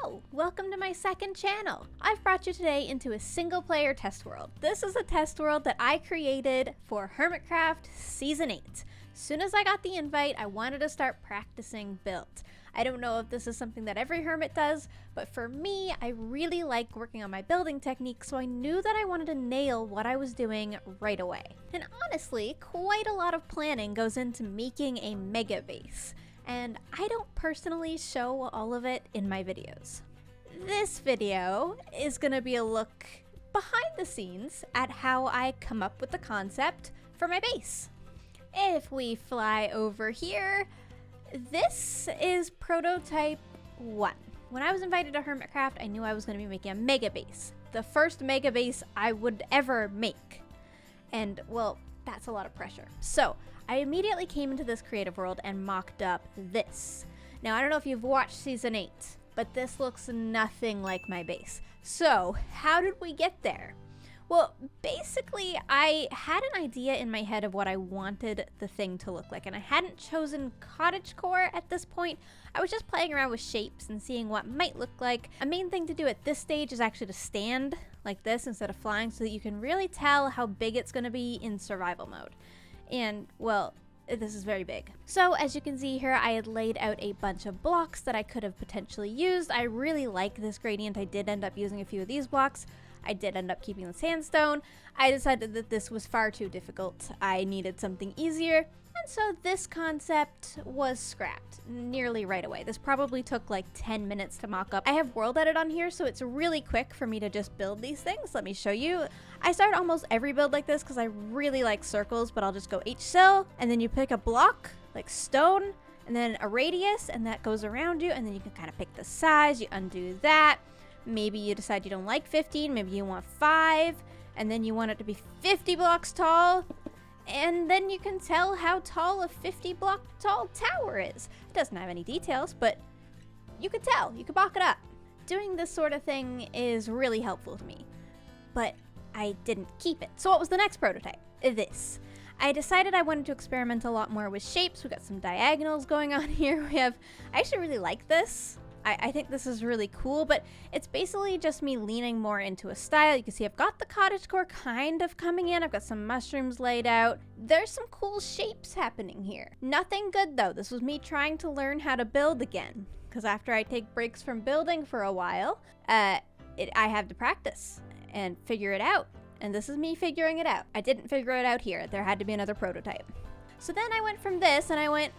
Hello! Welcome to my second channel. I've brought you today into a single player test world. This is a test world that I created for Hermitcraft Season 8. Soon as I got the invite, I wanted to start practicing build. I don't know if this is something that every hermit does, but for me, I really like working on my building technique, so I knew that I wanted to nail what I was doing right away. And honestly, quite a lot of planning goes into making a mega base, and I don't personally show all of it in my videos. This video is gonna be a look behind the scenes at how I come up with the concept for my base. If we fly over here, this is prototype 1. When I was invited to Hermitcraft, I knew I was going to be making a mega base. The first mega base I would ever make. And, well, that's a lot of pressure. So, I immediately came into this creative world and mocked up this. Now, I don't know if you've watched Season 8, but this looks nothing like my base. So, how did we get there? Well, basically, I had an idea in my head of what I wanted the thing to look like, and I hadn't chosen cottagecore at this point. I was just playing around with shapes and seeing what might look like. A main thing to do at this stage is actually to stand like this instead of flying so that you can really tell how big it's going to be in survival mode. And, well, this is very big. So as you can see here, I had laid out a bunch of blocks that I could have potentially used. I really like this gradient. I did end up using a few of these blocks. I did end up keeping the sandstone. I decided that this was far too difficult. I needed something easier, and so this concept was scrapped nearly right away. This probably took like 10 minutes to mock up. I have world edit on here, so it's really quick for me to just build these things. Let me show you. I start almost every build like this because I really like circles, but I'll just go H-cell, and then you pick a block, like stone, and then a radius, and that goes around you, and then you can kind of pick the size, you undo that. Maybe you decide you don't like 15, maybe you want 5, and then you want it to be 50 blocks tall, and then you can tell how tall a 50 block tall tower is. It doesn't have any details, but you can tell, you can mock it up. Doing this sort of thing is really helpful to me, but I didn't keep it. So what was the next prototype? This. I decided I wanted to experiment a lot more with shapes. We got some diagonals going on here. I actually really like this. I think this is really cool, but it's basically just me leaning more into a style. You can see I've got the cottagecore kind of coming in. I've got some mushrooms laid out. There's some cool shapes happening here. Nothing good though. This was me trying to learn how to build again, because after I take breaks from building for a while, I have to practice and figure it out. And this is me figuring it out. I didn't figure it out here. There had to be another prototype. So then I went from this and I went,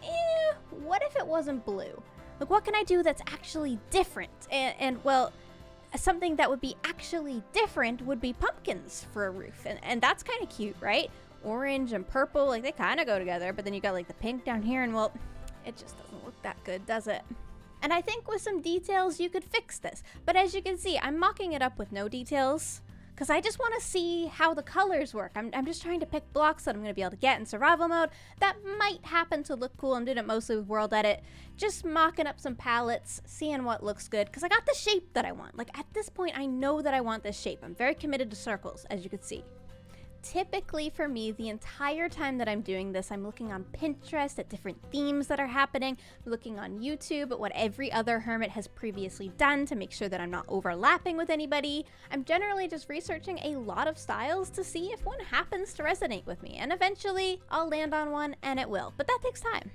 what if it wasn't blue? Like, what can I do that's actually different? And well, something that would be actually different would be pumpkins for a roof. And that's kind of cute, right? Orange and purple, like they kind of go together, but then you got like the pink down here and well, it just doesn't look that good, does it? And I think with some details, you could fix this. But as you can see, I'm mocking it up with no details because I just want to see how the colors work. I'm just trying to pick blocks that I'm going to be able to get in survival mode that might happen to look cool. I'm doing it mostly with world edit, just mocking up some palettes, seeing what looks good, because I got the shape that I want. Like at this point, I know that I want this shape. I'm very committed to circles, as you can see. Typically for me, the entire time that I'm doing this, I'm looking on Pinterest at different themes that are happening, looking on YouTube at what every other hermit has previously done to make sure that I'm not overlapping with anybody. I'm generally just researching a lot of styles to see if one happens to resonate with me, and eventually I'll land on one, and it will, but that takes time.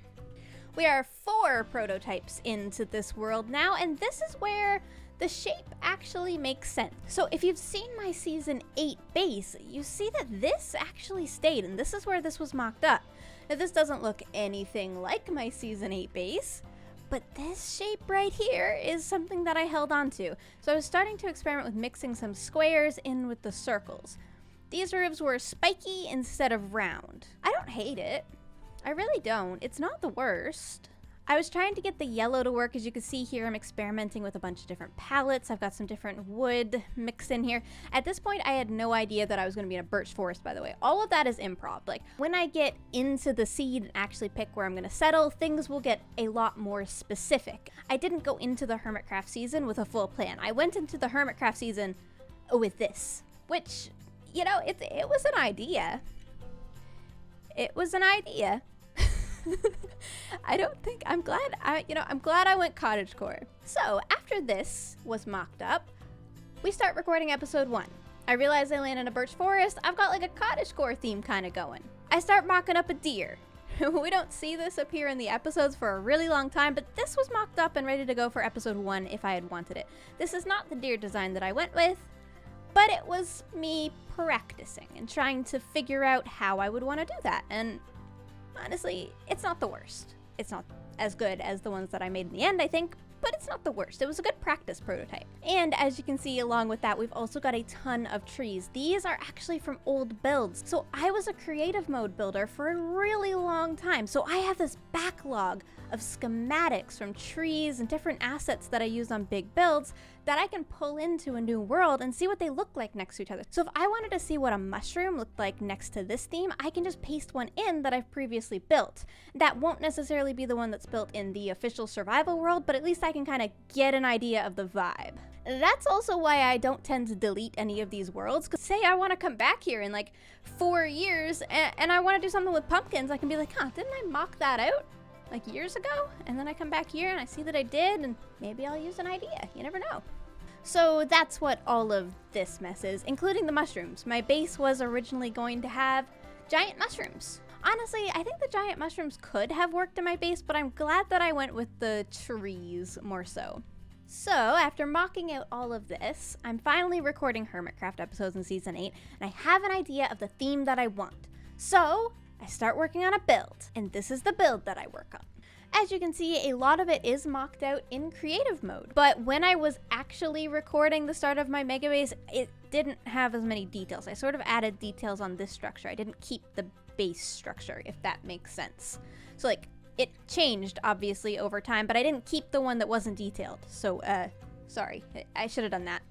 We are 4 prototypes into this world now, and this is where the shape actually makes sense. So if you've seen my Season 8 base, you see that this actually stayed, and this is where this was mocked up. Now this doesn't look anything like my Season 8 base, but this shape right here is something that I held on to. So I was starting to experiment with mixing some squares in with the circles. These roofs were spiky instead of round. I don't hate it. I really don't. It's not the worst. I was trying to get the yellow to work. As you can see here, I'm experimenting with a bunch of different palettes. I've got some different wood mixed in here. At this point, I had no idea that I was going to be in a birch forest, by the way. All of that is improv. Like, when I get into the seed and actually pick where I'm going to settle, things will get a lot more specific. I didn't go into the Hermitcraft season with a full plan. I went into the Hermitcraft season with this, which, you know, it was an idea. It was an idea. I'm glad I went cottagecore. So after this was mocked up, we start recording episode 1. I realize I land in a birch forest. I've got like a cottagecore theme kind of going. I start mocking up a deer. We don't see this appear in the episodes for a really long time, but this was mocked up and ready to go for episode 1 if I had wanted it. This is not the deer design that I went with, but it was me practicing and trying to figure out how I would want to do that. And honestly, it's not the worst. It's not as good as the ones that I made in the end, I think, but it's not the worst. It was a good practice prototype. And as you can see along with that, we've also got a ton of trees. These are actually from old builds. So I was a creative mode builder for a really long time. So I have this backlog of schematics from trees and different assets that I use on big builds that I can pull into a new world and see what they look like next to each other. So if I wanted to see what a mushroom looked like next to this theme, I can just paste one in that I've previously built. That won't necessarily be the one that's built in the official survival world, but at least I can kind of get an idea of the vibe. That's also why I don't tend to delete any of these worlds, because say I want to come back here in like 4 years and I want to do something with pumpkins, I can be like, didn't I mock that out like years ago? And then I come back here and I see that I did, and maybe I'll use an idea. You never know. So that's what all of this mess is, including the mushrooms. My base was originally going to have giant mushrooms. Honestly, I think the giant mushrooms could have worked in my base, but I'm glad that I went with the trees more so. So after mocking out all of this, I'm finally recording Hermitcraft episodes in season 8, and I have an idea of the theme that I want. So I start working on a build, and this is the build that I work on. As you can see, a lot of it is mocked out in creative mode, but when I was actually recording the start of my mega base, it didn't have as many details. I sort of added details on this structure. I didn't keep the base structure, if that makes sense. So like, it changed obviously over time, but I didn't keep the one that wasn't detailed. So, sorry, I should have done that.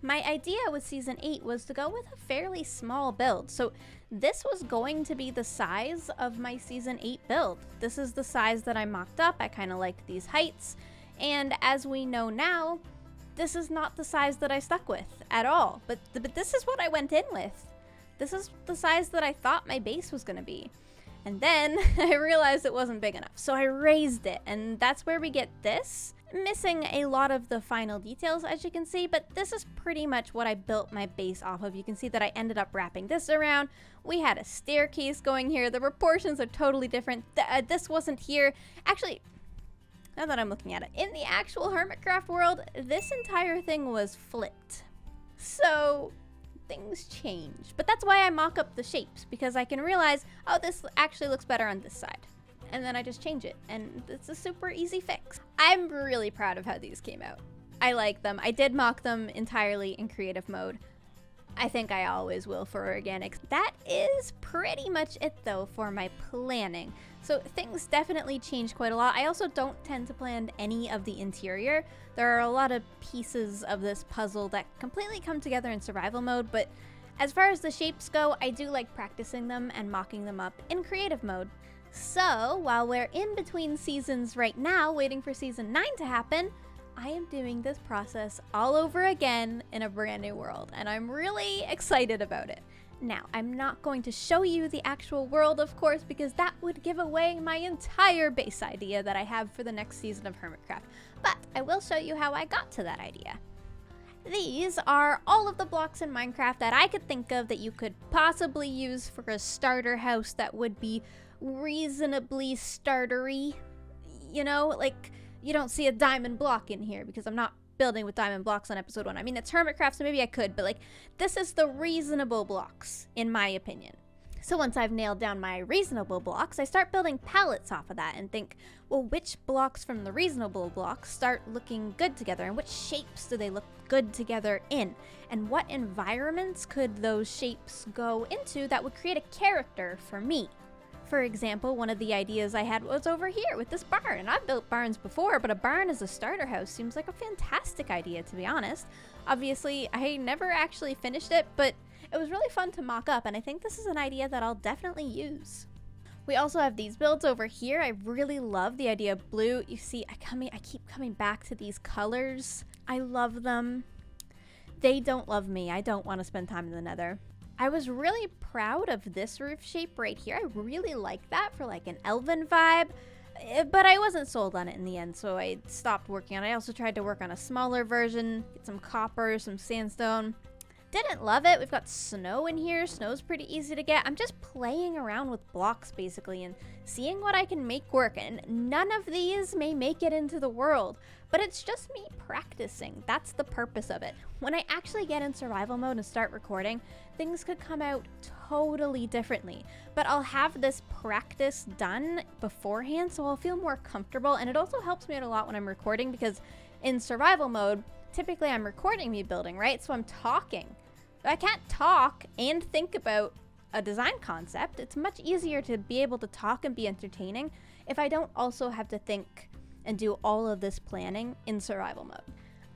My idea with season 8 was to go with a fairly small build. So this was going to be the size of my season 8 build. This is the size that I mocked up. I kind of liked these heights. And as we know now, this is not the size that I stuck with at all. But this is what I went in with. This is the size that I thought my base was going to be. And then I realized it wasn't big enough. So I raised it, and that's where we get this. Missing a lot of the final details, as you can see, but this is pretty much what I built my base off of. You can see that I ended up wrapping this around. We had a staircase going here. The proportions are totally different. This wasn't here. Actually, now that I'm looking at it, in the actual Hermitcraft world, this entire thing was flipped. So things change. But that's why I mock up the shapes, because I can realize, oh, this actually looks better on this side. And then I just change it, and it's a super easy fix. I'm really proud of how these came out. I like them. I did mock them entirely in creative mode. I think I always will for organics. That is pretty much it though for my planning. So things definitely change quite a lot. I also don't tend to plan any of the interior. There are a lot of pieces of this puzzle that completely come together in survival mode, but as far as the shapes go, I do like practicing them and mocking them up in creative mode. So while we're in between seasons right now, waiting for season 9 to happen, I am doing this process all over again in a brand new world, and I'm really excited about it. Now, I'm not going to show you the actual world, of course, because that would give away my entire base idea that I have for the next season of Hermitcraft, but I will show you how I got to that idea. These are all of the blocks in Minecraft that I could think of that you could possibly use for a starter house that would be reasonably startery. You know, like, you don't see a diamond block in here because I'm not building with diamond blocks on episode 1. I mean, it's Hermitcraft, so maybe I could, but like, this is the reasonable blocks, in my opinion. So once I've nailed down my reasonable blocks, I start building palettes off of that and think, well, which blocks from the reasonable blocks start looking good together, and which shapes do they look good together in? And what environments could those shapes go into that would create a character for me? For example, one of the ideas I had was over here with this barn, and I've built barns before, but a barn as a starter house seems like a fantastic idea, to be honest. Obviously, I never actually finished it, but it was really fun to mock up, and I think this is an idea that I'll definitely use. We also have these builds over here. I really love the idea of blue. You see, I keep coming back to these colors. I love them. They don't love me. I don't want to spend time in the Nether. I was really proud of this roof shape right here. I really like that for like an elven vibe, but I wasn't sold on it in the end, so I stopped working on it. I also tried to work on a smaller version, get some copper, some sandstone. Didn't love it. We've got snow in here. Snow's pretty easy to get. I'm just playing around with blocks basically and seeing what I can make work, and none of these may make it into the world, but it's just me practicing. That's the purpose of it. When I actually get in survival mode and start recording, things could come out totally differently, but I'll have this practice done beforehand, so I'll feel more comfortable. And it also helps me out a lot when I'm recording, because in survival mode, typically I'm recording me building, right? So I'm talking. I can't talk and think about a design concept. It's much easier to be able to talk and be entertaining if I don't also have to think and do all of this planning in survival mode.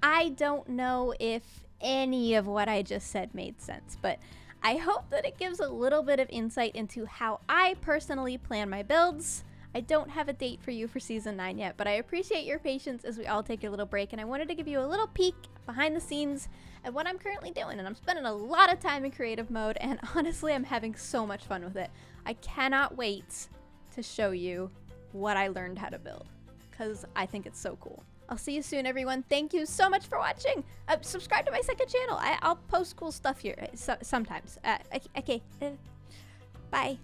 I don't know if any of what I just said made sense, but I hope that it gives a little bit of insight into how I personally plan my builds. I don't have a date for you for season 9 yet, but I appreciate your patience as we all take a little break, and I wanted to give you a little peek behind the scenes at what I'm currently doing. And I'm spending a lot of time in creative mode, and honestly, I'm having so much fun with it. I cannot wait to show you what I learned how to build, because I think it's so cool. I'll see you soon, everyone. Thank you so much for watching. Subscribe to my second channel. I'll post cool stuff here sometimes. Okay, bye.